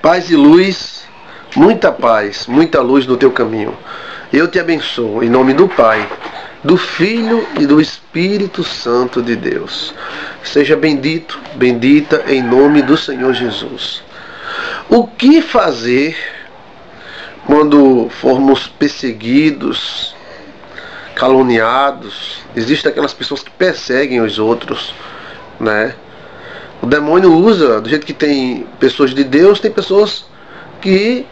Paz e luz, muita luz no teu caminho. Eu te abençoo em nome do Pai, do Filho e do Espírito Santo de Deus. Seja bendito, bendita em nome do Senhor Jesus. O que fazer quando formos perseguidos, caluniados? Existem aquelas pessoas que perseguem os outros, né? O demônio usa, do jeito que tem pessoas de Deus, tem pessoas que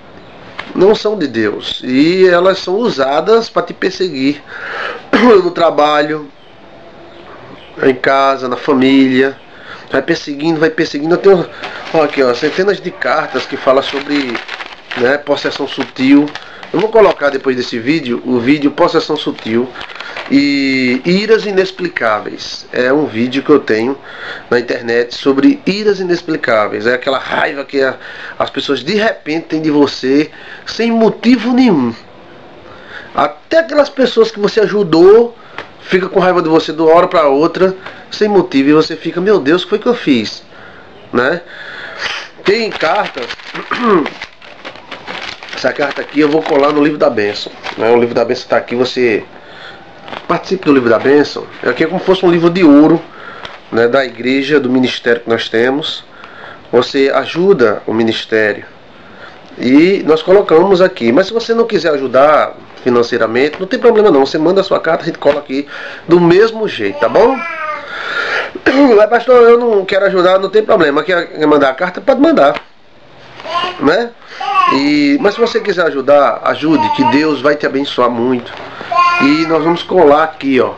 não são de Deus. E elas são usadas para te perseguir. No trabalho, em casa, na família. Vai perseguindo. Eu tenho aqui, centenas de cartas que falam sobre, né, possessão sutil. Eu vou colocar depois desse vídeo, o vídeo Possessão Sutil e Iras Inexplicáveis. É um vídeo que eu tenho na internet sobre iras inexplicáveis. É aquela raiva que as pessoas de repente têm de você sem motivo nenhum. Até aquelas pessoas que você ajudou fica com raiva de você de uma hora para outra sem motivo, e você fica, meu Deus, o que foi que eu fiz, né? Tem cartas. Essa carta aqui eu vou colar no livro da bênção, né? O livro da bênção está aqui, você participe do livro da bênção. Aqui é como se fosse um livro de ouro, né, da igreja, do ministério que nós temos. Você ajuda o ministério e nós colocamos aqui. Mas se você não quiser ajudar financeiramente, não tem problema não, você manda a sua carta, a gente cola aqui do mesmo jeito, tá bom? Mas pastor, eu não quero ajudar, não tem problema. Quer mandar a carta? Pode mandar, né? Mas se você quiser ajudar, ajude, que Deus vai te abençoar muito. E nós vamos colar aqui, ó,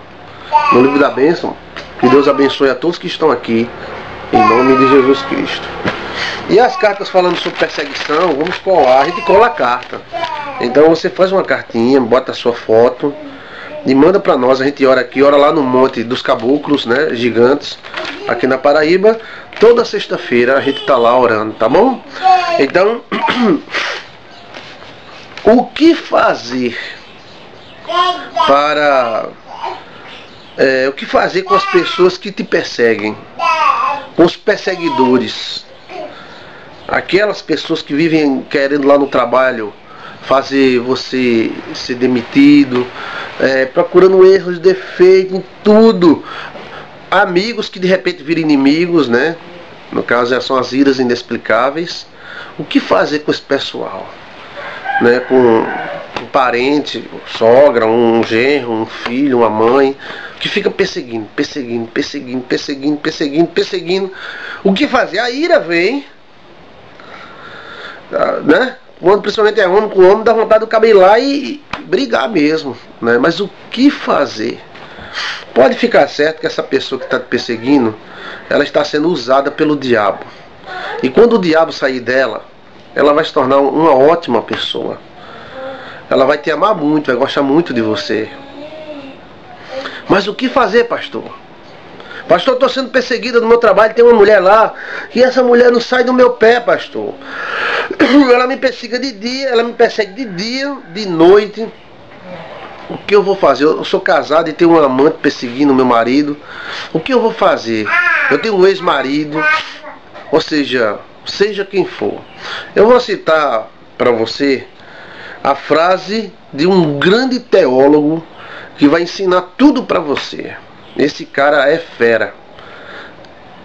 no livro da bênção. Que Deus abençoe a todos que estão aqui, em nome de Jesus Cristo. E as cartas falando sobre perseguição, vamos colar, a gente cola a carta. Então você faz uma cartinha, bota a sua foto e manda para nós. A gente ora aqui, ora lá no Monte dos Caboclos, né, gigantes, aqui na Paraíba. Toda sexta-feira a gente tá lá orando, tá bom? Então, o que fazer para... o que fazer com as pessoas que te perseguem? Com os perseguidores. Aquelas pessoas que vivem querendo lá no trabalho fazer você ser demitido, procurando erros, defeitos em tudo. Amigos que de repente viram inimigos, né? No caso são as iras inexplicáveis. O que fazer com esse pessoal, né? Com um parente, sogra, um genro, um filho, uma mãe, que fica perseguindo. O que fazer? A ira vem, né? Quando principalmente é homem com homem, dá vontade do cabelo ir lá e brigar mesmo, né? Mas o que fazer? Pode ficar certo que essa pessoa que está te perseguindo, ela está sendo usada pelo diabo. E quando o diabo sair dela, ela vai se tornar uma ótima pessoa. Ela vai te amar muito, vai gostar muito de você. Mas o que fazer, pastor? Pastor, eu estou sendo perseguida no meu trabalho, tem uma mulher lá, e essa mulher não sai do meu pé, pastor. Ela me persegue de dia, de noite. O que eu vou fazer? Eu sou casado e tenho um amante perseguindo meu marido. O que eu vou fazer? Eu tenho um ex-marido. Ou seja, seja quem for. Eu vou citar para você a frase de um grande teólogo que vai ensinar tudo para você. Esse cara é fera,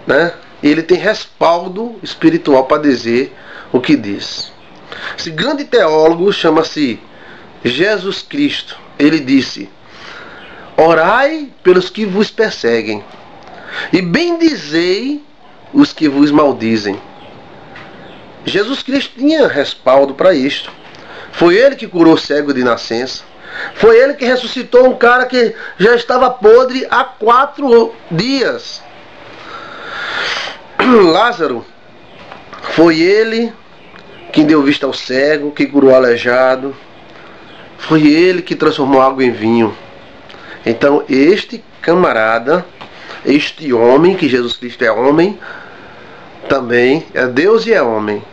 né? Ele tem respaldo espiritual para dizer o que diz. Esse grande teólogo chama-se Jesus Cristo. Ele disse: orai pelos que vos perseguem e bendizei os que vos maldizem. Jesus Cristo tinha respaldo para isto. Foi ele que curou o cego de nascença. Foi ele que ressuscitou um cara que já estava podre há 4 dias. Lázaro, foi ele que deu vista ao cego, que curou o aleijado. Foi ele que transformou água em vinho. Então este camarada, este homem, que Jesus Cristo é homem, também é Deus e é homem.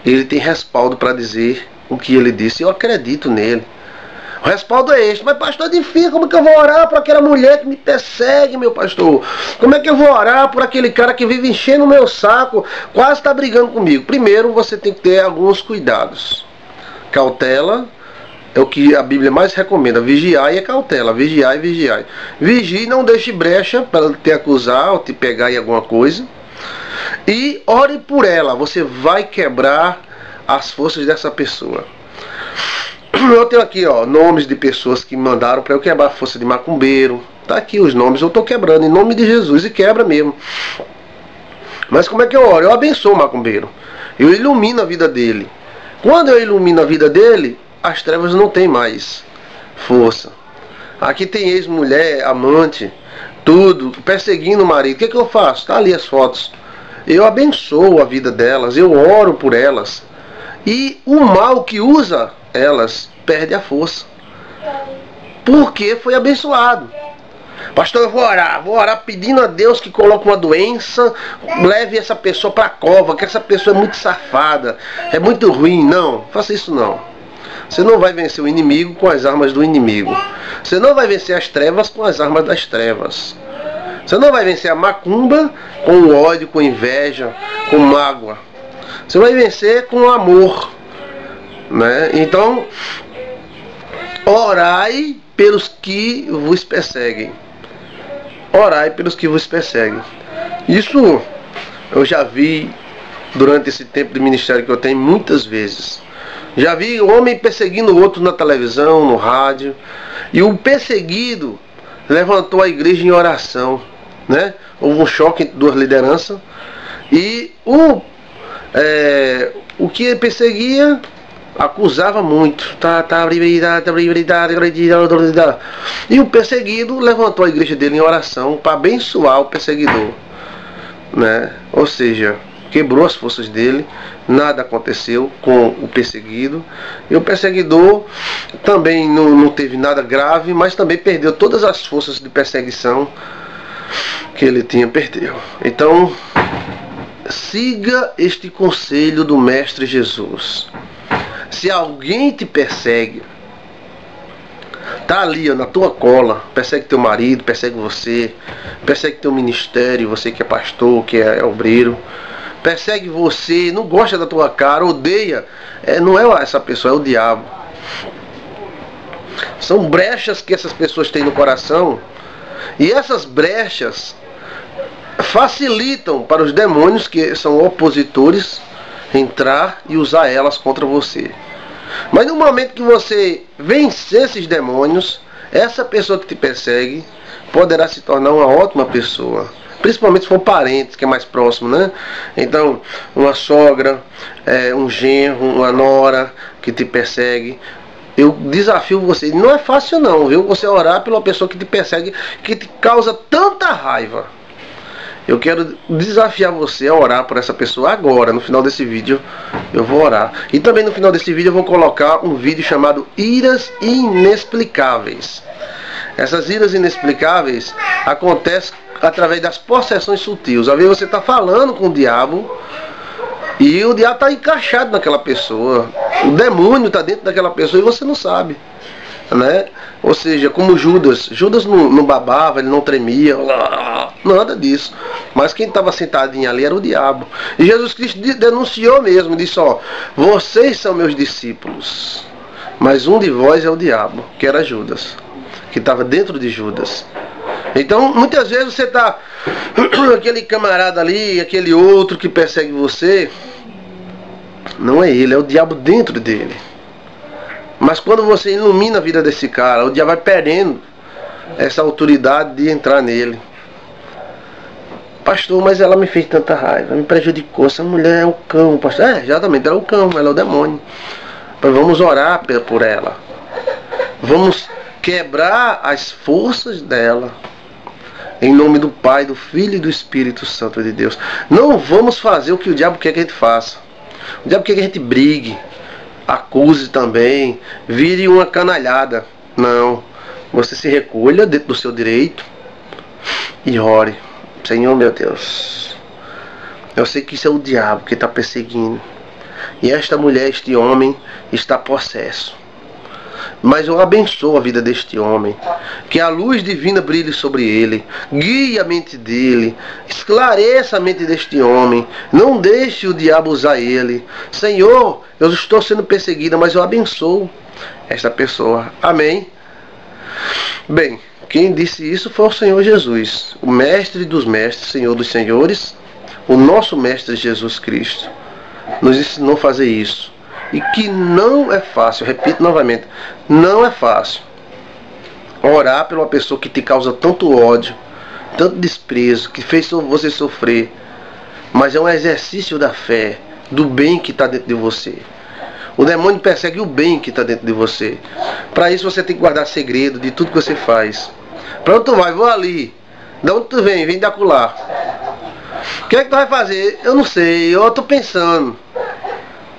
Ele tem respaldo para dizer o que ele disse. Eu acredito nele. O respaldo é este. Mas pastor, é difícil, como que eu vou orar por aquela mulher que me persegue, meu pastor? Como é que eu vou orar por aquele cara que vive enchendo o meu saco, quase está brigando comigo? Primeiro você tem que ter alguns cuidados. Cautela é o que a Bíblia mais recomenda. Vigiar e cautela. Vigiar e vigiar. Vigie, não deixe brecha para ela te acusar ou te pegar em alguma coisa. E ore por ela. Você vai quebrar as forças dessa pessoa. Eu tenho aqui, ó, nomes de pessoas que me mandaram para eu quebrar a força de macumbeiro. Tá aqui os nomes, eu estou quebrando em nome de Jesus, e quebra mesmo. Mas como é que eu oro? Eu abençoo o macumbeiro. Eu ilumino a vida dele. Quando eu ilumino a vida dele, as trevas não têm mais força. Aqui tem ex-mulher, amante, tudo, perseguindo o marido. O que eu faço? Tá ali as fotos. Eu abençoo a vida delas, eu oro por elas. E o mal que usa elas perde a força, porque foi abençoado. Pastor, eu vou orar pedindo a Deus que coloque uma doença, leve essa pessoa para a cova, que essa pessoa é muito safada, é muito ruim. Não, faça isso não. Você não vai vencer o inimigo com as armas do inimigo. Você não vai vencer as trevas com as armas das trevas. Você não vai vencer a macumba com ódio, com inveja, com mágoa. Você vai vencer com amor, né? Então, orai pelos que vos perseguem. Orai pelos que vos perseguem. Isso eu já vi durante esse tempo de ministério que eu tenho muitas vezes. Já vi homem perseguindo o outro na televisão, no rádio. E o perseguido levantou a igreja em oração, né? Houve um choque entre duas lideranças. E o que perseguia acusava muito. E o perseguido levantou a igreja dele em oração para abençoar o perseguidor, né? Ou seja, quebrou as forças dele, nada aconteceu com o perseguido. E o perseguidor também não teve nada grave, mas também perdeu todas as forças de perseguição que ele tinha, perdeu. Então, siga este conselho do Mestre Jesus. Se alguém te persegue, tá ali, ó, na tua cola, persegue teu marido, persegue você, persegue teu ministério, você que é pastor, que é obreiro, persegue você, não gosta da tua cara, odeia, não é essa pessoa, é o diabo. São brechas que essas pessoas têm no coração, e essas brechas facilitam para os demônios, que são opositores, entrar e usar elas contra você. Mas no momento que você vencer esses demônios, essa pessoa que te persegue poderá se tornar uma ótima pessoa, principalmente se for parente, que é mais próximo, né? Então, uma sogra, um genro, uma nora que te persegue, eu desafio você, não é fácil não, viu? Você orar pela pessoa que te persegue, que te causa tanta raiva. Eu quero desafiar você a orar por essa pessoa agora. No final desse vídeo eu vou orar. E também no final desse vídeo eu vou colocar um vídeo chamado Iras Inexplicáveis. Essas iras inexplicáveis acontecem através das possessões sutis. Às vezes você está falando com o diabo e o diabo está encaixado naquela pessoa. O demônio está dentro daquela pessoa e você não sabe, né? Ou seja, como Judas não babava, ele não tremia, nada disso. Mas quem estava sentadinho ali era o diabo. E Jesus Cristo denunciou mesmo, disse, ó, vocês são meus discípulos, mas um de vós é o diabo, que era Judas, que estava dentro de Judas. Então, muitas vezes você está, aquele camarada ali, aquele outro que persegue você, não é ele, é o diabo dentro dele. Mas quando você ilumina a vida desse cara, o diabo vai perdendo essa autoridade de entrar nele. Pastor, mas ela me fez tanta raiva, me prejudicou, essa mulher é o cão, pastor. Exatamente, ela é o cão, ela é o demônio. Mas vamos orar por ela. Vamos quebrar as forças dela. Em nome do Pai, do Filho e do Espírito Santo de Deus. Não vamos fazer o que o diabo quer que a gente faça. O diabo quer que a gente brigue, acuse também, vire uma canalhada. Não. Você se recolha dentro do seu direito e ore. Senhor, meu Deus, eu sei que isso é o diabo que está perseguindo. E esta mulher, este homem, está possesso. mas eu abençoo a vida deste homem. Que a luz divina brilhe sobre ele, guie a mente dele, esclareça a mente deste homem, não deixe o diabo usar ele. Senhor, eu estou sendo perseguida, mas eu abençoo esta pessoa. Amém? Bem, quem disse isso foi o Senhor Jesus, o mestre dos mestres, Senhor dos senhores, o nosso mestre Jesus Cristo. Nos ensinou a fazer isso. E que não é fácil, repito novamente, não é fácil orar por uma pessoa que te causa tanto ódio, tanto desprezo, que fez você sofrer. Mas é um exercício da fé, do bem que está dentro de você. O demônio persegue o bem que está dentro de você. Para isso você tem que guardar segredo de tudo que você faz. Para onde tu vai? Vou ali. De onde tu vem? Vem da acolá. O que é que tu vai fazer? Eu não sei, eu estou pensando.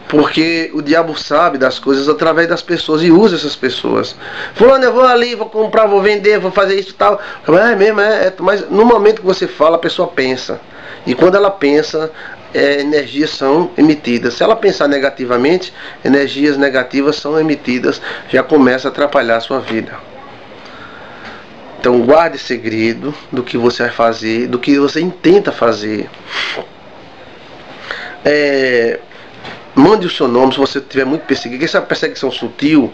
Porque o diabo sabe das coisas através das pessoas e usa essas pessoas. Fulano, eu vou ali, vou comprar, vou vender, vou fazer isso e tal. É mesmo, mas no momento que você fala, a pessoa pensa. E quando ela pensa, energias são emitidas. Se ela pensar negativamente, energias negativas são emitidas. Já começa a atrapalhar a sua vida. Então guarde segredo do que você vai fazer, do que você intenta fazer. Mande o seu nome se você estiver muito perseguido. Essa perseguição sutil,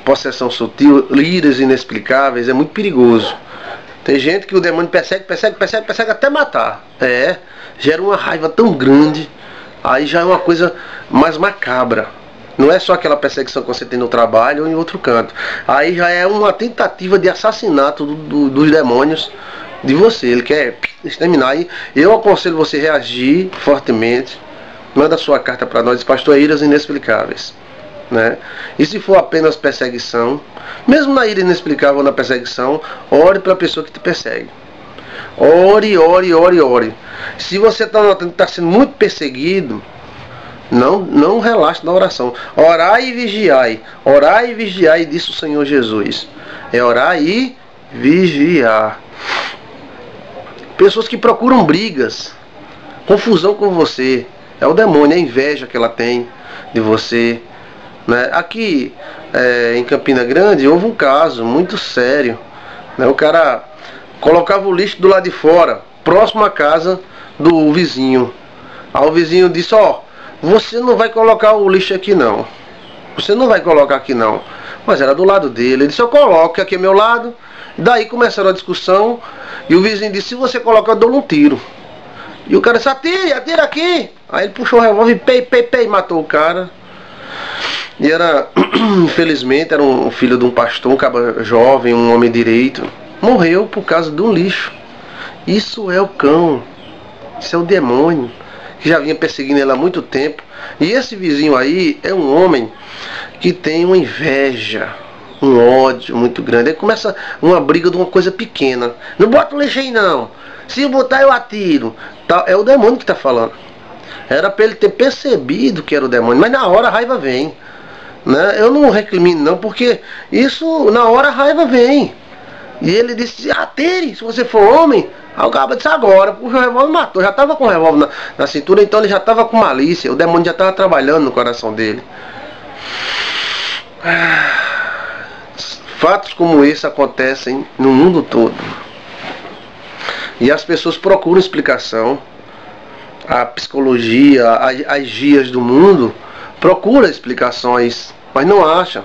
possessão sutil, iras inexplicáveis, é muito perigoso. Tem gente que o demônio persegue até matar. Gera uma raiva tão grande. Aí já é uma coisa mais macabra. Não é só aquela perseguição que você tem no trabalho ou em outro canto. Aí já é uma tentativa de assassinato dos demônios de você. Ele quer exterminar. E eu aconselho você a reagir fortemente. Manda sua carta para nós, pastor, iras inexplicáveis, né? E se for apenas perseguição, mesmo na ira inexplicável ou na perseguição, ore pela pessoa que te persegue. Ore, ore, ore, ore. Se você está notando que está sendo muito perseguido, não relaxe na oração. Orai e vigiai. Orai e vigiai, disse o Senhor Jesus. É orar e vigiar. Pessoas que procuram brigas, confusão com você. É o demônio, é a inveja que ela tem de você, né? Aqui em Campina Grande houve um caso muito sério, né? O cara colocava o lixo do lado de fora, próximo à casa do vizinho. Aí o vizinho disse: você não vai colocar o lixo aqui não. Você não vai colocar aqui não. Mas era do lado dele. Ele disse: eu coloco, aqui é meu lado. Daí começaram a discussão. E o vizinho disse: se você colocar, eu dou um tiro. E o cara disse: atira aqui. Aí ele puxou o revólver e matou o cara. E infelizmente, era um filho de um pastor, um cara jovem, um homem direito. Morreu por causa de um lixo. Isso é o cão. Isso é o demônio, que já vinha perseguindo ele há muito tempo. E esse vizinho aí é um homem que tem uma inveja, um ódio muito grande. Aí começa uma briga de uma coisa pequena. Não bota o lixo aí não. Se eu botar, eu atiro. É o demônio que está falando. Era para ele ter percebido que era o demônio. Mas na hora a raiva vem, né? Eu não recrimino não, porque isso, na hora a raiva vem. E ele disse: atire, se você for homem. Aí o cara disse: agora, puxa o revólver e matou. Já estava com o revólver na cintura, então ele já estava com malícia. O demônio já estava trabalhando no coração dele. Fatos como esse acontecem no mundo todo. E as pessoas procuram explicação. A psicologia, as guias do mundo procuram explicações, mas não acham.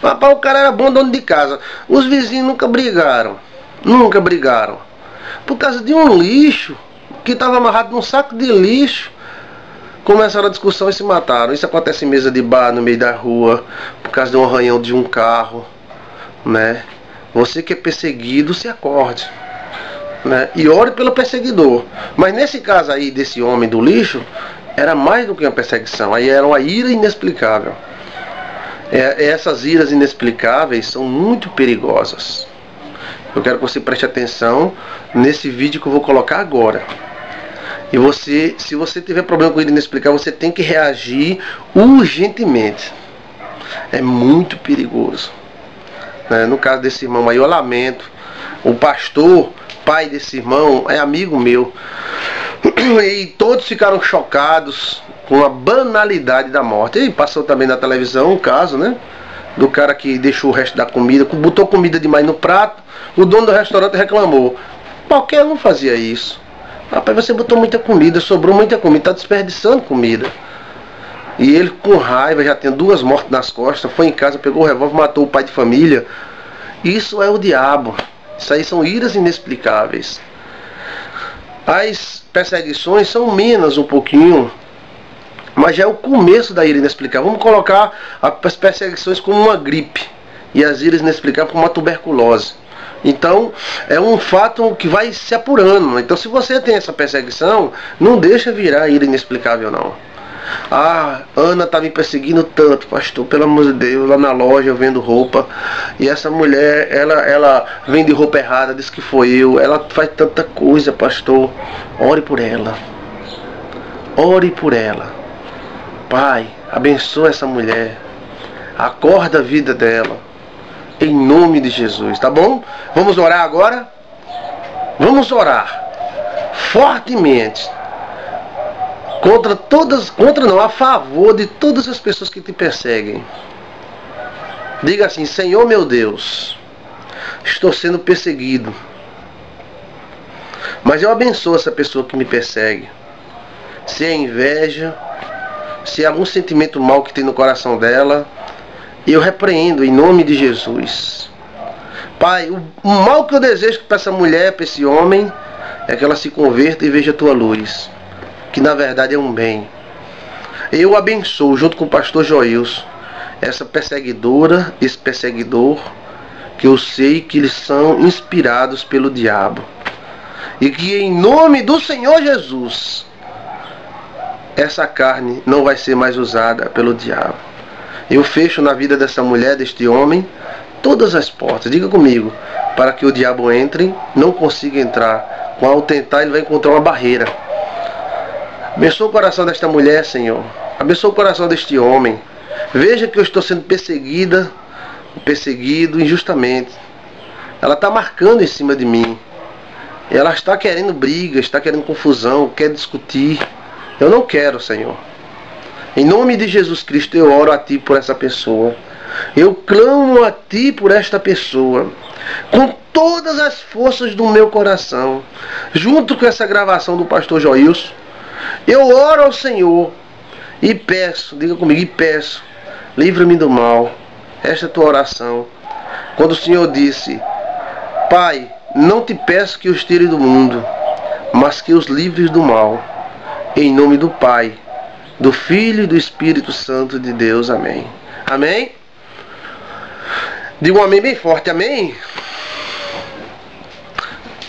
Rapaz, o cara era bom dono de casa. Os vizinhos nunca brigaram. Nunca brigaram. Por causa de um lixo que estava amarrado num saco de lixo. Começaram a discussão e se mataram. Isso acontece em mesa de bar, no meio da rua, por causa de um arranhão de um carro, né? Você que é perseguido, se acorde, né? E ore pelo perseguidor. Mas nesse caso aí desse homem do lixo, era mais do que uma perseguição. Aí era uma ira inexplicável. Essas iras inexplicáveis são muito perigosas. Eu quero que você preste atenção nesse vídeo que eu vou colocar agora. E você, se você tiver problema com ira inexplicável, você tem que reagir urgentemente. É muito perigoso, né? No caso desse irmão aí, eu lamento. O pastor, pai desse irmão, é amigo meu. E todos ficaram chocados com a banalidade da morte. E passou também na televisão um caso, né? do cara que deixou o resto da comida, botou comida demais no prato, o dono do restaurante reclamou. Qualquer um fazia isso. Rapaz, você botou muita comida, sobrou muita comida, está desperdiçando comida. E ele, com raiva, já tem 2 mortes nas costas, foi em casa, pegou o revólver, matou o pai de família. Isso é o diabo. Isso aí são iras inexplicáveis. As perseguições são menos um pouquinho, mas já é o começo da ira inexplicável. Vamos colocar as perseguições como uma gripe e as iras inexplicáveis como uma tuberculose. Então é um fato que vai se apurando. Então, se você tem essa perseguição, não deixa virar ira inexplicável não. Ah, Ana tá me perseguindo tanto, pastor, pelo amor de Deus, lá na loja eu vendo roupa, e essa mulher, ela vende roupa errada, diz que foi eu, ela faz tanta coisa, pastor. Ore por ela. Ore por ela. Pai, abençoa essa mulher. Acorda a vida dela. Em nome de Jesus, tá bom? Vamos orar agora? Vamos orar fortemente a favor de todas as pessoas que te perseguem. Diga assim: Senhor meu Deus, estou sendo perseguido, mas eu abençoo essa pessoa que me persegue. Se é inveja, se é algum sentimento mal que tem no coração dela, eu repreendo em nome de Jesus. Pai, o mal que eu desejo para essa mulher, para esse homem, é que ela se converta e veja a tua luz, que na verdade é um bem. Eu abençoo, junto com o pastor Joilson, essa perseguidora, esse perseguidor, que eu sei que eles são inspirados pelo diabo, e que em nome do Senhor Jesus, essa carne não vai ser mais usada pelo diabo. Eu fecho na vida dessa mulher, deste homem, todas as portas, diga comigo, para que o diabo entre, não consiga entrar. Ao tentar, ele vai encontrar uma barreira. Abençoa o coração desta mulher, Senhor. Abençoa o coração deste homem. Veja que eu estou sendo perseguido injustamente. Ela está marcando em cima de mim. Ela está querendo briga, está querendo confusão, quer discutir. Eu não quero, Senhor. Em nome de Jesus Cristo, eu oro a Ti por essa pessoa. Eu clamo a Ti por esta pessoa, com todas as forças do meu coração. Junto com essa gravação do pastor Joilson, eu oro ao Senhor e peço, diga comigo, e peço, livra-me do mal. Esta é a tua oração. Quando o Senhor disse: Pai, não te peço que os tire do mundo, mas que os livres do mal. Em nome do Pai, do Filho e do Espírito Santo de Deus. Amém. Amém? Diga um amém bem forte. Amém?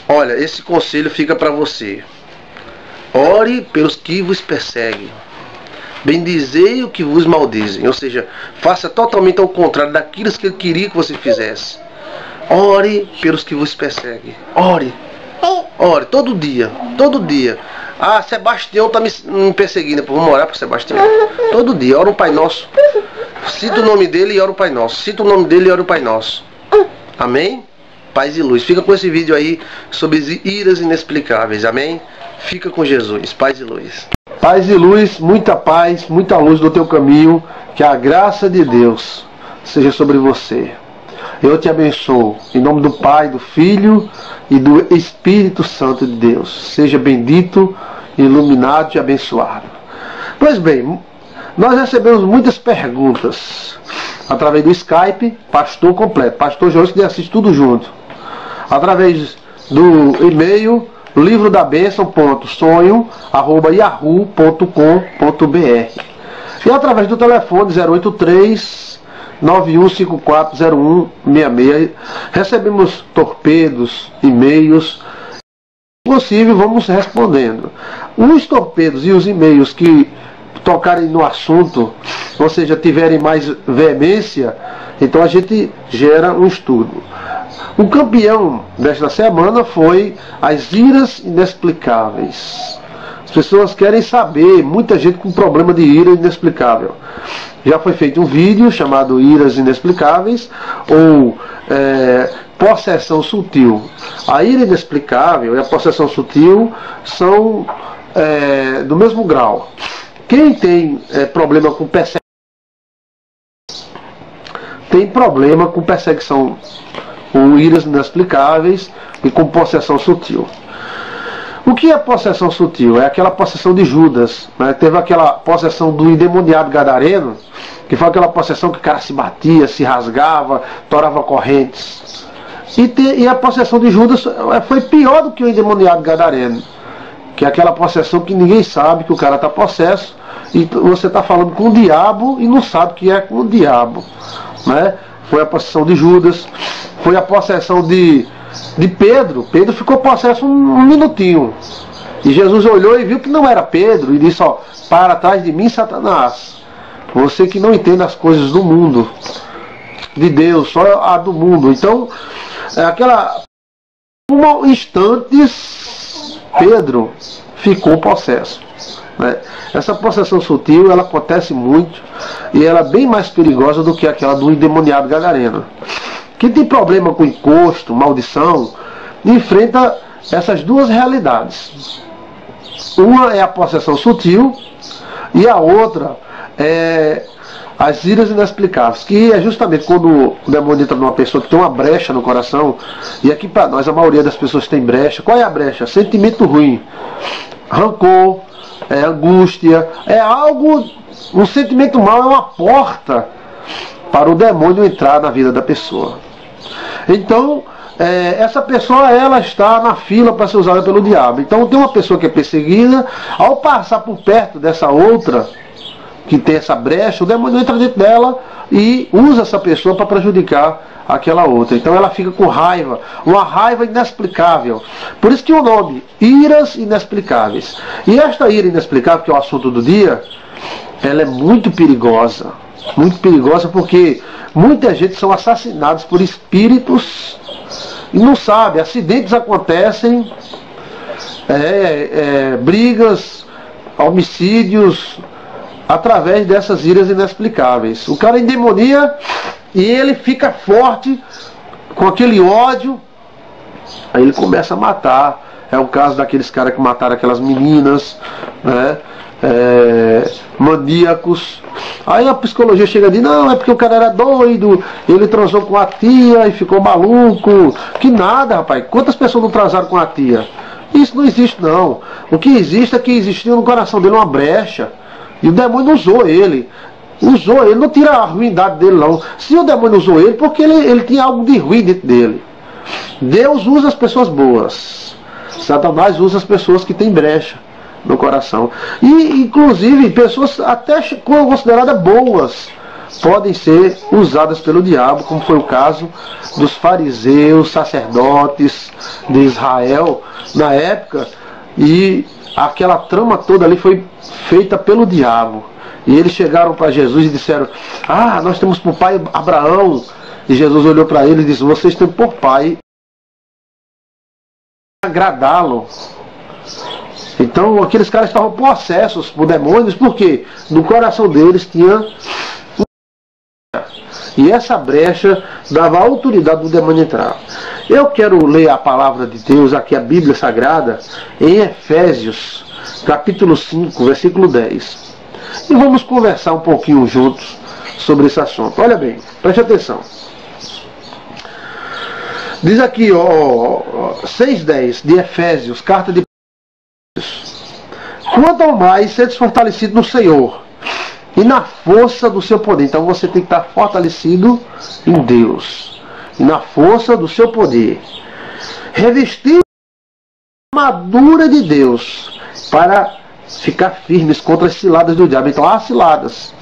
Olha, esse conselho fica para você. Ore pelos que vos perseguem. Bendizei o que vos maldizem. Ou seja, faça totalmente ao contrário daquilo que ele queria que você fizesse. Ore pelos que vos perseguem. Ore. Ore todo dia. Todo dia. Ah, Sebastião está me perseguindo. Vamos orar para Sebastião. Todo dia. Ora o Pai Nosso. Cita o nome dele e ora o Pai Nosso. Cita o nome dele e ora o Pai Nosso. Amém? Paz e luz. Fica com esse vídeo aí sobre iras inexplicáveis. Amém? Fica com Jesus. Paz e luz. Paz e luz, muita luz do teu caminho. Que a graça de Deus seja sobre você. Eu te abençoo. Em nome do Pai, do Filho e do Espírito Santo de Deus. Seja bendito, iluminado e abençoado. Pois bem, nós recebemos muitas perguntas através do Skype, Pastor Completo. Pastor Joilson que assiste tudo junto. Através do e-mail livrodabenção.sonho@yahoo.com.br e através do telefone 083 91540166. Recebemos torpedos, e-mails. Se possível, vamos respondendo. Os torpedos e os e-mails que tocarem no assunto, ou seja, tiverem mais veemência, então a gente gera um estudo. O campeão desta semana foi as iras inexplicáveis. As pessoas querem saber, muita gente com problema de ira inexplicável. Já foi feito um vídeo chamado Iras Inexplicáveis ou Possessão Sutil. A ira inexplicável e a possessão sutil são do mesmo grau. Quem tem problema com perseguição, tem problema com perseguição, com iras inexplicáveis e com possessão sutil. O que é possessão sutil? É aquela possessão de Judas, né? Teve aquela possessão do endemoniado gadareno, que foi aquela possessão que o cara se batia, se rasgava, torava correntes. E a possessão de Judas foi pior do que o endemoniado gadareno, que é aquela possessão que ninguém sabe que o cara está possesso, e você está falando com o diabo e não sabe que é com o diabo, né? Foi a possessão de Judas, foi a possessão de Pedro. Pedro ficou possesso um minutinho, e Jesus olhou e viu que não era Pedro, e disse: ó, para trás de mim, Satanás, você que não entende as coisas do mundo, de Deus, só a do mundo. Então, instantes, Pedro ficou possesso, né? Essa possessão sutil, ela acontece muito, e ela é bem mais perigosa do que aquela do endemoniado gadareno. Quem tem problema com encosto, maldição, enfrenta essas duas realidades. Uma é a possessão sutil, e a outra é as iras inexplicáveis, que é justamente quando o demônio entra numa pessoa que tem uma brecha no coração. E aqui para nós a maioria das pessoas tem brecha. Qual é a brecha? Sentimento ruim, rancor, angústia, é algo, um sentimento mau é uma porta para o demônio entrar na vida da pessoa. Então, essa pessoa, ela está na fila para ser usada pelo diabo. Então tem uma pessoa que é perseguida, ao passar por perto dessa outra que tem essa brecha, o demônio entra dentro dela e usa essa pessoa para prejudicar aquela outra. Então ela fica com raiva, uma raiva inexplicável. Por isso que o nome, iras inexplicáveis. E esta ira inexplicável, que é o assunto do dia, ela é muito perigosa. Muito perigosa, porque muita gente são assassinados por espíritos e não sabe, acidentes acontecem, brigas, homicídios, através dessas iras inexplicáveis. O cara endemonia e ele fica forte com aquele ódio, aí ele começa a matar. É o caso daqueles caras que mataram aquelas meninas, né? Maníacos. Aí a psicologia chega e diz: não, é porque o cara era doido, ele transou com a tia e ficou maluco. Que nada, rapaz. Quantas pessoas não transaram com a tia? Isso não existe, não. O que existe é que existiu no coração dele uma brecha, e o demônio usou ele. Não tira a ruindade dele, não. Se o demônio usou ele, porque ele tinha algo de ruim dentro dele. Deus usa as pessoas boas, Satanás usa as pessoas que têm brecha no coração. E inclusive pessoas até consideradas boas podem ser usadas pelo diabo, como foi o caso dos fariseus, sacerdotes de Israel na época. E aquela trama toda ali foi feita pelo diabo. E eles chegaram para Jesus e disseram: ah, nós temos por pai Abraão. E Jesus olhou para eles e disse: vocês têm por pai agradá-lo. Então aqueles caras estavam possessos por demônios, porque no coração deles tinha, e essa brecha dava a autoridade do demônio entrar. Eu quero ler a palavra de Deus aqui, a Bíblia Sagrada, em Efésios capítulo 5, versículo 10, e vamos conversar um pouquinho juntos sobre esse assunto. Olha bem, preste atenção. Diz aqui, 6:10 de Efésios, carta de quanto ao mais, sedes fortalecido no Senhor e na força do seu poder. Então você tem que estar fortalecido em Deus e na força do seu poder, revestido a armadura de Deus para ficar firmes contra as ciladas do diabo. Então há ciladas.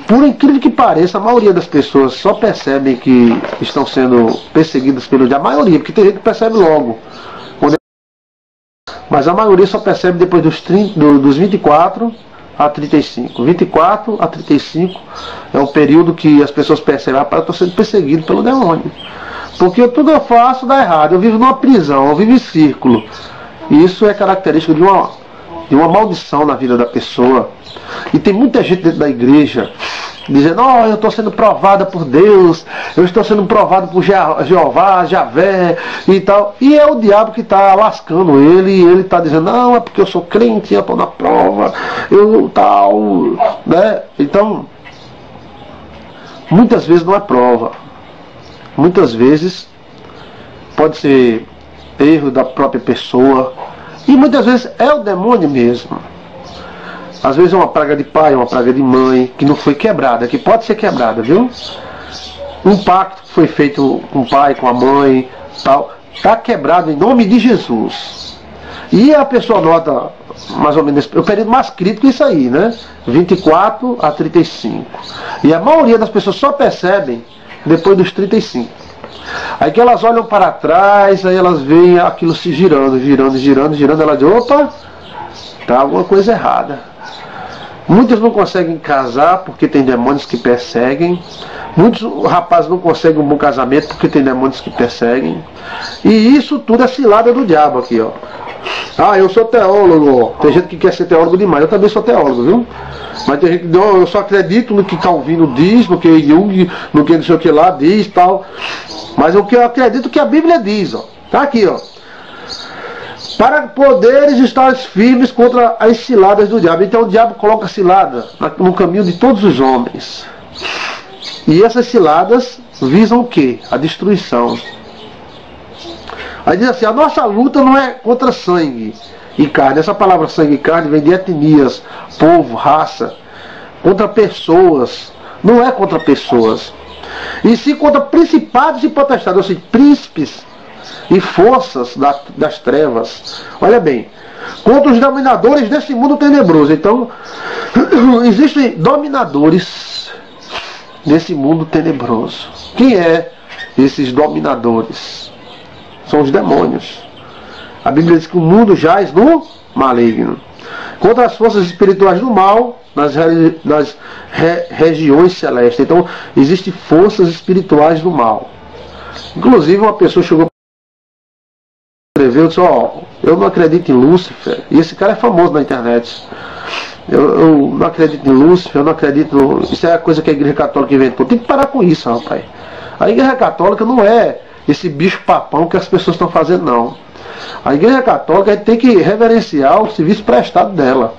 Por incrível que pareça, a maioria das pessoas só percebem que estão sendo perseguidas pelo diabo. A maioria, porque tem gente que percebe logo. Mas a maioria só percebe depois dos 24 a 35. 24 a 35 é o período que as pessoas percebem: eu estou sendo perseguido pelo demônio. Porque tudo eu faço dá errado. Eu vivo numa prisão, eu vivo em círculo. E isso é característico de uma maldição na vida da pessoa. E tem muita gente dentro da igreja dizendo: oh, eu estou sendo provada por Deus, eu estou sendo provado por Jeová, Javé e tal. E é o diabo que está lascando ele, e ele está dizendo: não, é porque eu sou crente, eu estou na prova, eu tal, né? Então, muitas vezes não é prova. Muitas vezes pode ser erro da própria pessoa. E muitas vezes é o demônio mesmo. Às vezes é uma praga de pai, uma praga de mãe, que não foi quebrada, que pode ser quebrada, viu? Um pacto que foi feito com o pai, com a mãe, tal, está quebrado em nome de Jesus. E a pessoa nota, mais ou menos, o período mais crítico é isso aí, né? 24 a 35. E a maioria das pessoas só percebem depois dos 35. Aí que elas olham para trás, aí elas veem aquilo se girando, elas dizem, opa, tá alguma coisa errada. Muitos não conseguem casar porque tem demônios que perseguem. Muitos rapazes não conseguem um bom casamento porque tem demônios que perseguem. E isso tudo é cilada do diabo aqui, ó. Ah, eu sou teólogo, ó. Tem gente que quer ser teólogo demais, eu também sou teólogo, viu? Mas tem gente que diz, eu só acredito no que Calvino diz, no que Jung, no que não sei o que lá diz e tal. Mas o que eu acredito que a Bíblia diz, ó. Tá aqui, ó. Para poderes estar firmes contra as ciladas do diabo. Então o diabo coloca cilada no caminho de todos os homens. E essas ciladas visam o quê? A destruição. Aí diz assim, a nossa luta não é contra sangue e carne. Essa palavra sangue e carne vem de etnias, povo, raça. Contra pessoas. Não é contra pessoas. E sim contra principados e potestades, ou seja, príncipes e forças das trevas. Olha bem, contra os dominadores desse mundo tenebroso. Então, existem dominadores desse mundo tenebroso. Quem é esses dominadores? São os demônios. A Bíblia diz que o mundo jaz no maligno. Contra as forças espirituais do mal nas regiões celestes. Então, existem forças espirituais do mal. Inclusive, uma pessoa chegou escreveu, disse, eu não acredito em Lúcifer. E esse cara é famoso na internet. Eu não acredito em Lúcifer, eu não acredito. Isso é a coisa que a Igreja Católica inventou. Tem que parar com isso, rapaz. A Igreja Católica não é esse bicho papão que as pessoas estão fazendo, não. A Igreja Católica tem que reverenciar o serviço prestado dela.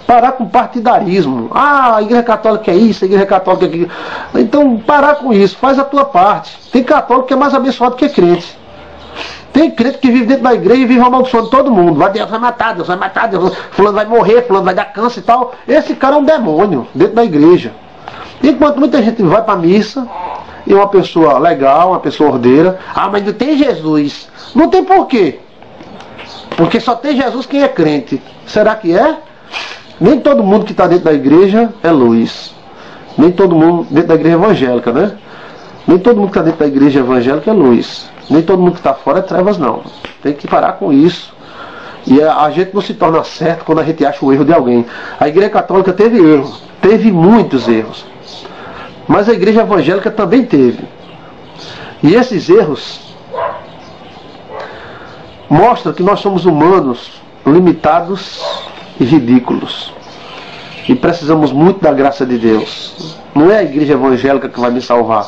Parar com partidarismo. Ah, a Igreja Católica é isso, a Igreja Católica é aquilo. Então, parar com isso, faz a tua parte. Tem católico que é mais abençoado que crente. Tem crente que vive dentro da igreja e vive amaldiçoando todo mundo. Deus vai matar, Deus vai matar, fulano vai morrer, fulano vai dar câncer e tal. Esse cara é um demônio dentro da igreja. Enquanto muita gente vai para a missa, e uma pessoa legal, uma pessoa ordeira, mas não tem Jesus. Não tem por quê? Porque só tem Jesus quem é crente. Será que é? Nem todo mundo que está dentro da igreja é luz. Nem todo mundo dentro da igreja evangélica, né? Nem todo mundo que está dentro da igreja evangélica é luz. Nem todo mundo que está fora é trevas, não. Tem que parar com isso. E a gente não se torna certo quando a gente acha o erro de alguém. A Igreja Católica teve erros. Teve muitos erros. Mas a Igreja Evangélica também teve. E esses erros mostram que nós somos humanos limitados e ridículos. E precisamos muito da graça de Deus. Não é a Igreja Evangélica que vai me salvar.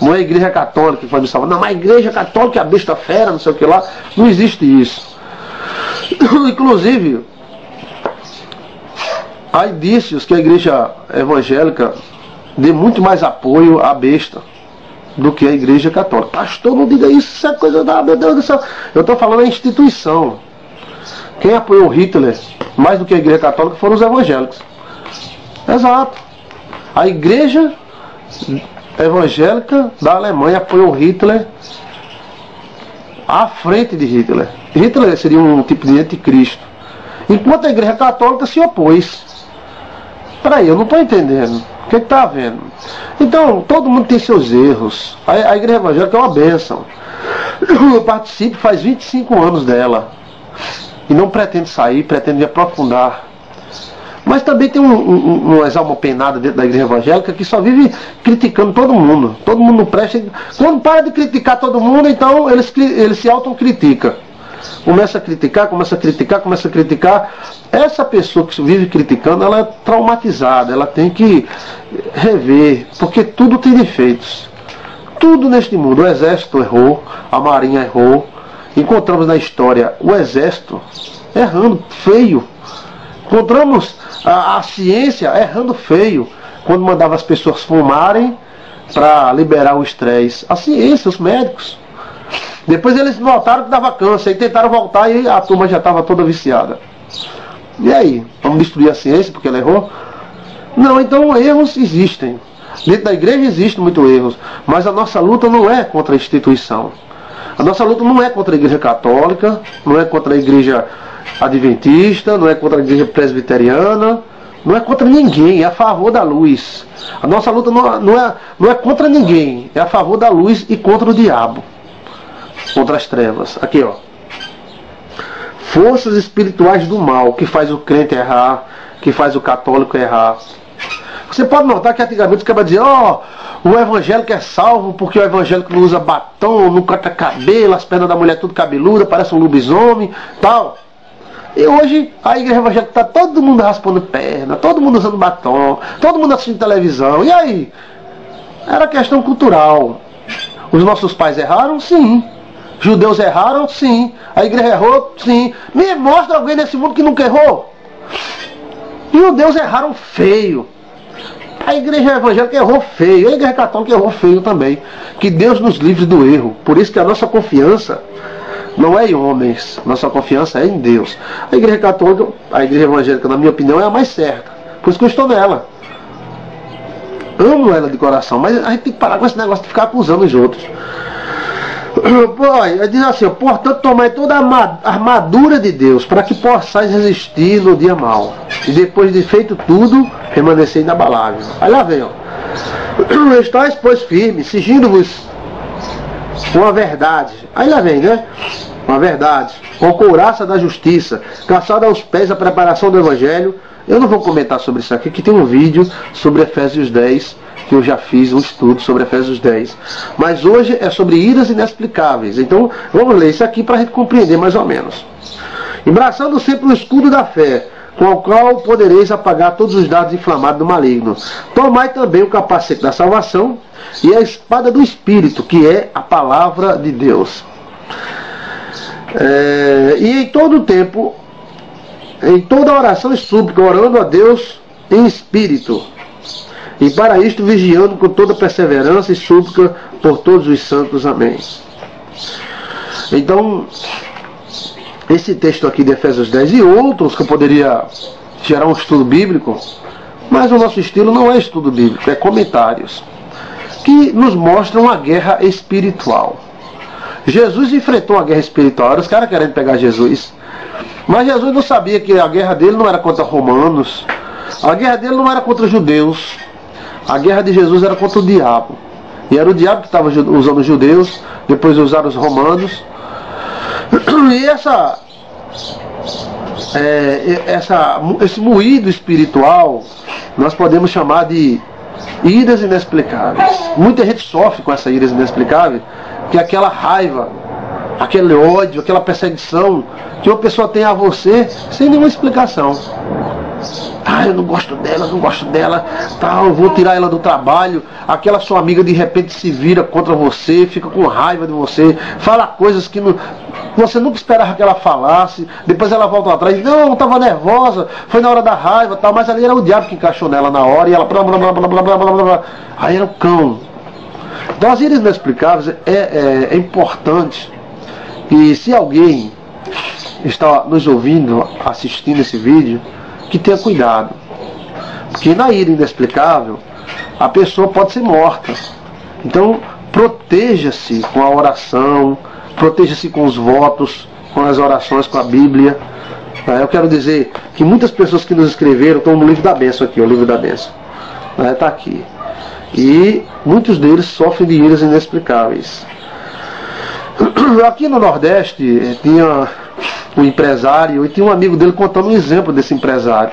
Não é a Igreja Católica que vai me salvar. Não, mas a Igreja Católica é a besta fera, não sei o que lá. Não existe isso. Inclusive, há indícios que a Igreja Evangélica dê muito mais apoio à besta do que a Igreja Católica. Pastor, não diga isso, isso é coisa da... Meu Deus do céu. Eu estou falando da instituição. Quem apoiou Hitler mais do que a Igreja Católica foram os evangélicos. Exato. A Igreja Evangélica da Alemanha apoiou Hitler à frente de Hitler. Hitler seria um tipo de anticristo. Enquanto a Igreja Católica se opôs. Peraí, eu não estou entendendo. O que está havendo? Então, todo mundo tem seus erros. A Igreja Evangélica é uma bênção. Eu participo faz 25 anos dela. E não pretendo sair, pretendo me aprofundar. Mas também tem umas alma penada dentro da Igreja Evangélica que só vive criticando todo mundo. Todo mundo não presta. Quando para de criticar todo mundo, então eles se autocriticam. Começa a criticar, começa a criticar, começa a criticar. Essa pessoa que vive criticando, ela é traumatizada. Ela tem que rever, porque tudo tem defeitos. Tudo neste mundo. O exército errou, a marinha errou. Encontramos na história o exército errando feio. Encontramos a ciência errando feio. Quando mandava as pessoas fumarem para liberar o estresse. A ciência, os médicos. Depois eles notaram que dava câncer e tentaram voltar e a turma já estava toda viciada. E aí? Vamos destruir a ciência porque ela errou? Não, então erros existem. Dentro da igreja existem muitos erros, mas a nossa luta não é contra a instituição. A nossa luta não é contra a igreja católica, não é contra a igreja adventista, não é contra a igreja presbiteriana, não é contra ninguém, é a favor da luz. A nossa luta não é contra ninguém, é a favor da luz e contra o diabo, contra as trevas. Aqui, ó. Forças espirituais do mal, que faz o crente errar, que faz o católico errar. Você pode notar que antigamente os caras diziam, ó, o evangélico é salvo porque o evangélico não usa batom, não corta cabelo, as pernas da mulher tudo cabeluda, parece um lobisomem, tal. E hoje a igreja evangélica está todo mundo raspando perna, todo mundo usando batom, todo mundo assistindo televisão. E aí? Era questão cultural. Os nossos pais erraram? Sim. Judeus erraram? Sim. A igreja errou? Sim. Me mostra alguém nesse mundo que nunca errou. E os judeus erraram feio. A igreja evangélica errou feio. A igreja católica errou feio também. Que Deus nos livre do erro. Por isso que a nossa confiança não é em homens. Nossa confiança é em Deus. A igreja católica, a igreja evangélica, na minha opinião, é a mais certa. Por isso que eu estou nela. Amo ela de coração. Mas a gente tem que parar com esse negócio de ficar acusando os outros. Diz assim, portanto, tomai toda a armadura de Deus, para que possais resistir no dia mau. E depois de feito tudo, permanecer inabalável. Aí lá vem, ó. Estais, pois, firmes, sigindo-vos com a verdade. Aí lá vem, né? Com a verdade. Com a couraça da justiça, calçada aos pés a preparação do Evangelho. Eu não vou comentar sobre isso aqui, que tem um vídeo sobre Efésios 10, que eu já fiz um estudo sobre Efésios 10. Mas hoje é sobre iras inexplicáveis. Então, vamos ler isso aqui para a gente compreender mais ou menos. Embraçando sempre o escudo da fé, com o qual podereis apagar todos os dardos inflamados do maligno. Tomai também o capacete da salvação e a espada do Espírito, que é a palavra de Deus. E em todo o tempo, em toda oração e súplica, orando a Deus em espírito. E para isto vigiando com toda perseverança e súplica por todos os santos. Amém. Então, esse texto aqui de Efésios 10 e outros que eu poderia gerar um estudo bíblico, mas o nosso estilo não é estudo bíblico, é comentários, que nos mostram a guerra espiritual. Jesus enfrentou a guerra espiritual, era os caras querendo pegar Jesus. Mas Jesus não sabia que a guerra dele não era contra romanos, a guerra dele não era contra judeus, a guerra de Jesus era contra o diabo. E era o diabo que estava usando os judeus, depois usaram os romanos. E esse moído espiritual nós podemos chamar de iras inexplicáveis. Muita gente sofre com essa iras inexplicável, que é aquela raiva, aquele ódio, aquela perseguição que uma pessoa tem a você sem nenhuma explicação. Eu não gosto dela, tal, eu vou tirar ela do trabalho. Aquela sua amiga de repente se vira contra você, fica com raiva de você, fala coisas que você nunca esperava que ela falasse. Depois ela volta atrás, não, estava nervosa, foi na hora da raiva, tal, mas ali era o diabo que encaixou nela na hora e ela blá blá blá blá blá blá blá blá. Aí era o cão. Então as iras inexplicáveis é importante. E se alguém está nos ouvindo, assistindo esse vídeo, que tenha cuidado. Porque na ira inexplicável, a pessoa pode ser morta. Então, proteja-se com a oração, proteja-se com os votos, com as orações, com a Bíblia. Eu quero dizer que muitas pessoas que nos escreveram estão no livro da bênção aqui, o livro da bênção. Está aqui. E muitos deles sofrem de iras inexplicáveis. Aqui no Nordeste tinha um empresário e tinha um amigo dele contando um exemplo desse empresário.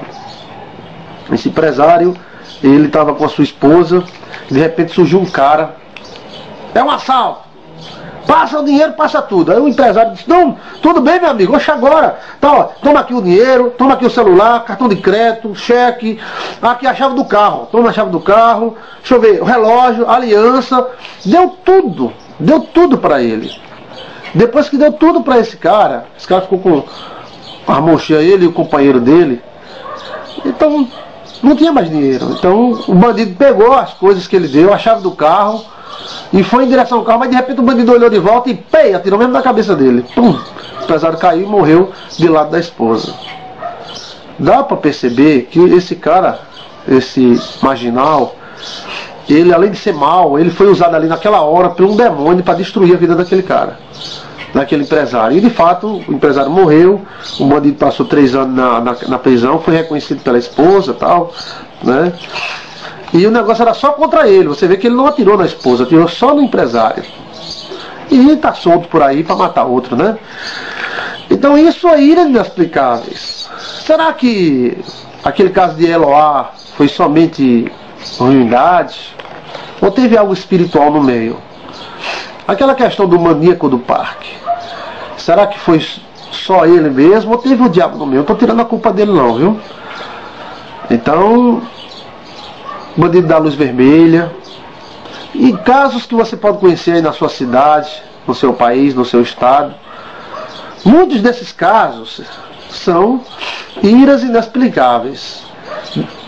Esse empresário, ele estava com a sua esposa e de repente surgiu um cara. É um assalto! Passa o dinheiro, passa tudo. Aí o empresário disse, não, tudo bem meu amigo, oxe agora. Tá, ó, toma aqui o dinheiro, toma aqui o celular, cartão de crédito, cheque, aqui a chave do carro. Toma a chave do carro, deixa eu ver, o relógio, a aliança. Deu tudo para ele. Depois que deu tudo para esse cara ficou com a mão cheia, ele e o companheiro dele. Então, não tinha mais dinheiro. Então o bandido pegou as coisas que ele deu, a chave do carro, e foi em direção ao carro, mas de repente o bandido olhou de volta e pei, atirou mesmo na cabeça dele. Pum! O empresário caiu e morreu de lado da esposa. Dá para perceber que esse cara, esse marginal, ele além de ser mau, ele foi usado ali naquela hora por um demônio para destruir a vida daquele cara, daquele empresário. E de fato o empresário morreu, o bandido passou 3 anos na prisão, foi reconhecido pela esposa e tal, né? E o negócio era só contra ele. Você vê que ele não atirou na esposa, atirou só no empresário. E está solto por aí para matar outro, né? Então isso é ira inexplicáveis. Será que aquele caso de Eloá foi somente ruindade? Ou teve algo espiritual no meio? Aquela questão do maníaco do parque, será que foi só ele mesmo ou teve o diabo no meio? Eu não estou tirando a culpa dele não, viu? Então, bandido da luz vermelha, e casos que você pode conhecer aí na sua cidade, no seu país, no seu estado, muitos desses casos são iras inexplicáveis.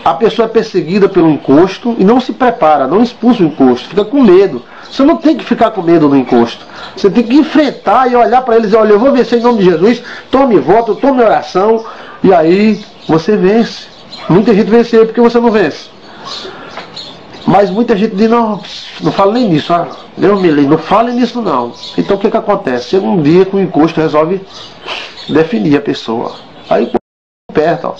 A pessoa é perseguida pelo encosto e não se prepara, não expulsa o encosto, fica com medo. Você não tem que ficar com medo no encosto. Você tem que enfrentar e olhar para eles e dizer, olha, eu vou vencer em nome de Jesus, tome voto, tome oração, e aí você vence. Muita gente venceu porque você não vence. Mas muita gente diz, não fala nem nisso, Deus me livre, não fale nisso não. Então o que acontece? Chega um dia que o encosto resolve definir a pessoa. Aí perto, ó.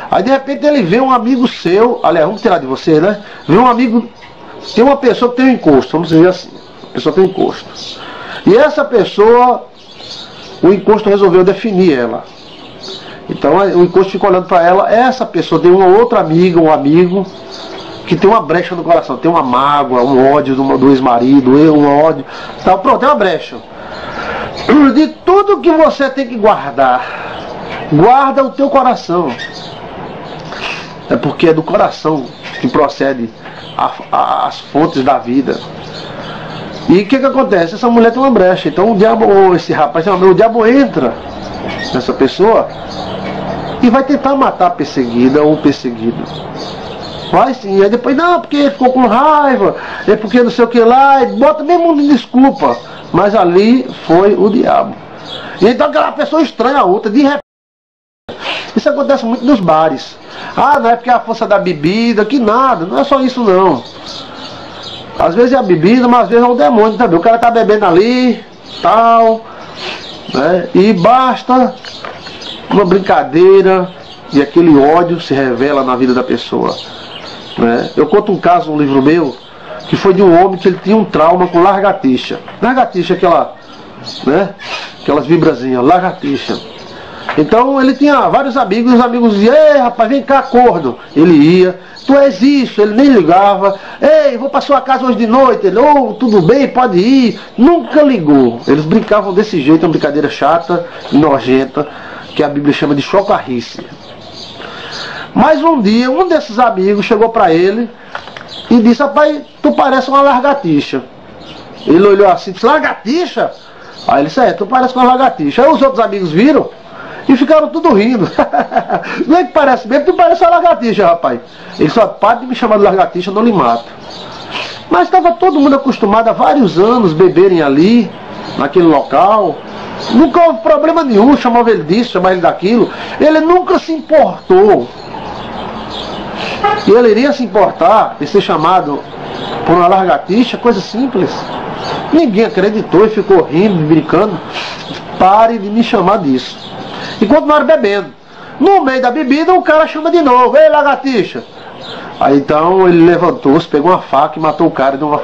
Aí de repente ele vê um amigo seu, aliás, vamos tirar de você, né? Vê um amigo, tem uma pessoa que tem um encosto, vamos dizer assim, a pessoa tem um encosto. E essa pessoa, o encosto resolveu definir ela. Então o encosto fica olhando para ela, essa pessoa tem uma outra amiga, um amigo, que tem uma brecha no coração, tem uma mágoa, um ódio do ex-marido, um ódio, tá, pronto, tem uma brecha. De tudo que você tem que guardar, guarda o teu coração. É porque é do coração que procede as fontes da vida. E o que acontece? Essa mulher tem uma brecha. Então o diabo, ou esse rapaz, o diabo entra nessa pessoa e vai tentar matar a perseguida ou o perseguido. Vai sim, aí depois, não, porque ele ficou com raiva, é porque não sei o que lá, e bota mesmo de desculpa. Mas ali foi o diabo. E então aquela pessoa estranha a outra, de repente. Isso acontece muito nos bares. Não é porque é a força da bebida, que nada, não é só isso não. Às vezes é a bebida, mas às vezes é o demônio também. O cara tá bebendo ali, tal, né? E basta uma brincadeira e aquele ódio se revela na vida da pessoa, né? Eu conto um caso no livro meu, que foi de um homem que ele tinha um trauma com lagartixa. Lagartixa, aquela, né? Aquelas vibrazinhas, lagartixa. Então ele tinha vários amigos, e os amigos diziam, ei rapaz, vem cá, corno. Ele ia, tu és isso, ele nem ligava, ei, vou para sua casa hoje de noite, ele, tudo bem, pode ir, nunca ligou. Eles brincavam desse jeito, uma brincadeira chata e nojenta, que a Bíblia chama de chocarrice. Mas um dia, um desses amigos chegou para ele e disse, rapaz, tu parece uma lagartixa. Ele olhou assim e disse, lagartixa? Aí ele disse, tu parece uma lagartixa. Aí os outros amigos viram e ficaram tudo rindo. Não é que parece mesmo, tu parece uma lagartixa, rapaz. Ele só para de me chamar de lagartixa, eu não lhe mato. Mas estava todo mundo acostumado há vários anos beberem ali, naquele local. Nunca houve problema nenhum, chamava ele disso, chamava ele daquilo. Ele nunca se importou. E ele iria se importar de ser chamado por uma lagartixa, coisa simples. Ninguém acreditou e ficou rindo, brincando. Pare de me chamar disso. E continuaram bebendo. No meio da bebida o cara chama de novo, ei lagartixa. Aí então ele levantou-se, pegou uma faca e matou o cara e deu uma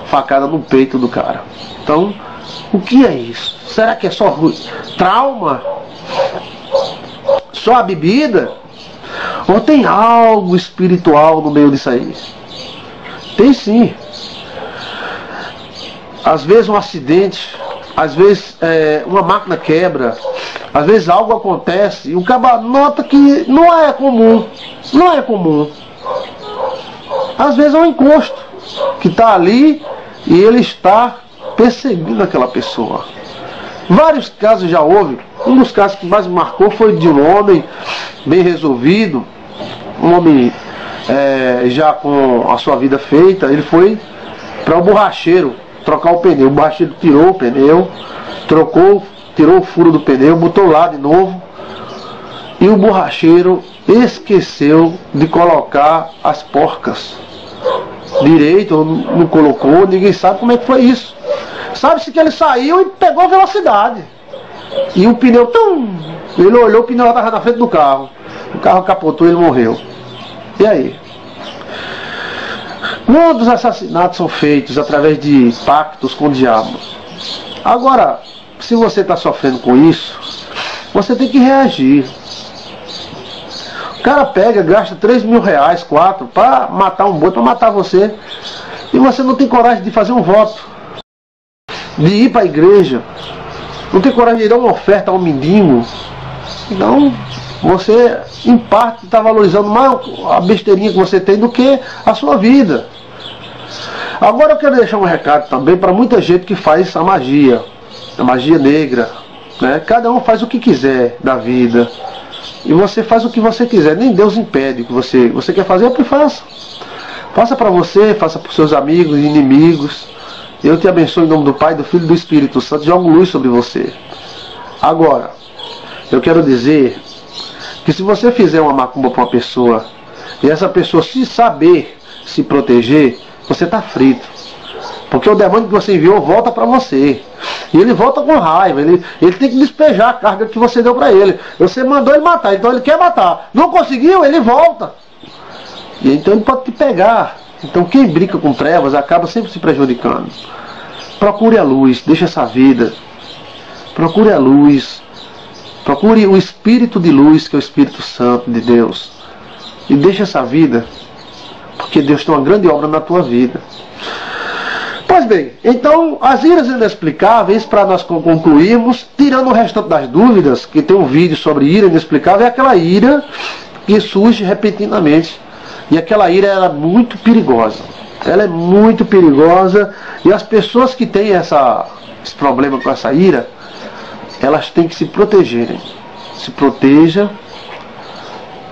facada no peito do cara. Então, o que é isso? Será que é só trauma? Só a bebida? Ou tem algo espiritual no meio disso aí? Tem sim. Às vezes um acidente, às vezes uma máquina quebra, às vezes algo acontece e o cara nota que não é comum. Não é comum. Às vezes é um encosto que está ali e ele está perseguindo aquela pessoa. Vários casos já houve. Um dos casos que mais me marcou foi de um homem bem resolvido, um homem já com a sua vida feita, ele foi para o borracheiro trocar o pneu. O borracheiro tirou o pneu, tirou o furo do pneu, botou lá de novo, e o borracheiro esqueceu de colocar as porcas direito, não colocou, ninguém sabe como é que foi isso. Sabe-se que ele saiu e pegou velocidade, e o pneu, ele olhou, o pneu estava na frente do carro, o carro capotou e ele morreu. E aí? Quantos assassinatos são feitos através de pactos com o diabo? Agora, se você está sofrendo com isso, você tem que reagir. O cara pega, gasta 3 mil reais, 4, para matar um boi, para matar você, e você não tem coragem de fazer um voto, de ir para a igreja, não tem coragem de dar uma oferta a um mendigo. Então, você, em parte, está valorizando mais a besteirinha que você tem do que a sua vida. Agora eu quero deixar um recado também para muita gente que faz a magia negra, né? Cada um faz o que quiser da vida, e você faz o que você quiser, nem Deus impede que você quer fazer, é o que faça. Faça para você, faça para os seus amigos e inimigos. Eu te abençoo em nome do Pai, do Filho e do Espírito Santo, jogo luz sobre você. Agora, eu quero dizer que se você fizer uma macumba para uma pessoa, e essa pessoa se saber se proteger, você está frito. Porque o demônio que você enviou volta para você. E ele volta com raiva. Ele tem que despejar a carga que você deu para ele. Você mandou ele matar, então ele quer matar. Não conseguiu, ele volta. E então ele pode te pegar. Então quem brinca com trevas acaba sempre se prejudicando. Procure a luz, deixe essa vida. Procure a luz. Procure o Espírito de luz, que é o Espírito Santo de Deus. E deixe essa vida, porque Deus tem uma grande obra na tua vida. Pois bem, então as iras inexplicáveis, para nós concluirmos, tirando o restante das dúvidas, que tem um vídeo sobre ira inexplicável, é aquela ira que surge repentinamente. E aquela ira é muito perigosa. Ela é muito perigosa, e as pessoas que têm esse problema com essa ira, elas têm que se protegerem. Se proteja,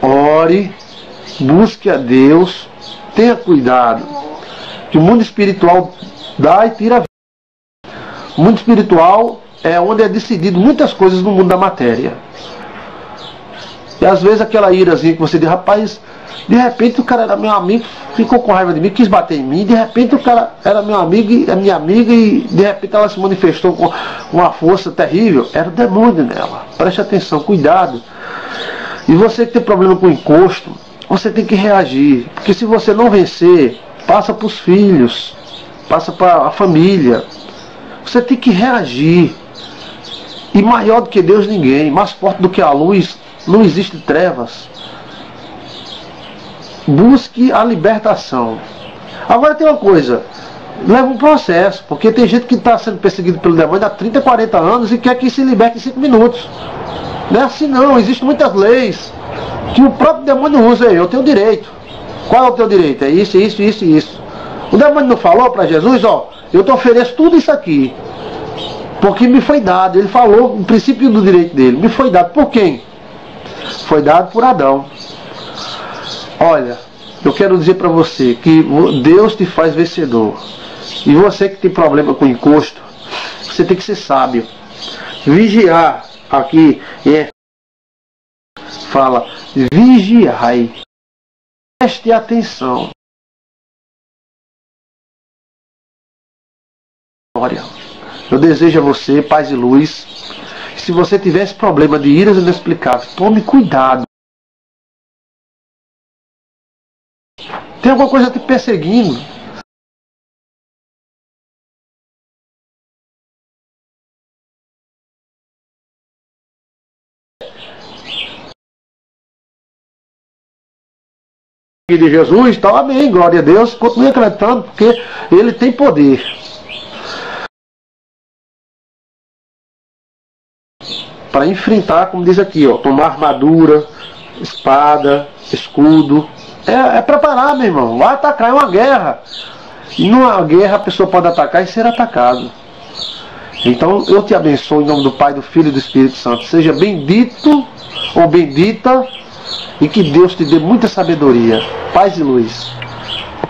ore, busque a Deus, tenha cuidado, que o mundo espiritual dá e tira a vida. O mundo espiritual é onde é decidido muitas coisas no mundo da matéria. E às vezes aquela irazinha que você diz, rapaz, de repente o cara era meu amigo, ficou com raiva de mim, quis bater em mim, de repente o cara era meu amigo e minha amiga, e de repente ela se manifestou com uma força terrível. Era o demônio nela. Preste atenção, cuidado. E você que tem problema com encosto, você tem que reagir, porque se você não vencer, passa para os filhos, passa para a família. Você tem que reagir. E maior do que Deus ninguém, mais forte do que a luz, não existe trevas. Busque a libertação. Agora tem uma coisa, leva um processo, porque tem gente que está sendo perseguido pelo demônio há 30, 40 anos e quer que se liberte em 5 minutos. Não é assim não, existem muitas leis que o próprio demônio usa. Eu tenho direito. Qual é o teu direito? É isso, isso, isso e isso. O demônio não falou para Jesus, ó, eu te ofereço tudo isso aqui, porque me foi dado. Ele falou o princípio do direito dele. Me foi dado por quem? Foi dado por Adão. Olha, eu quero dizer para você que Deus te faz vencedor. E você que tem problema com encosto, você tem que ser sábio. Vigiar, aqui fala, vigiai. Preste atenção. Eu desejo a você paz e luz. Se você tiver esse problema de iras inexplicáveis, tome cuidado. Tem alguma coisa te perseguindo. De Jesus, então amém, glória a Deus, continue acreditando, porque Ele tem poder. Para enfrentar, como diz aqui, ó, tomar armadura, espada, escudo. É preparar, meu irmão. Vai atacar, é uma guerra. E numa guerra a pessoa pode atacar e ser atacado. Então eu te abençoo em nome do Pai, do Filho e do Espírito Santo. Seja bendito ou bendita E que Deus te dê muita sabedoria, paz e luz.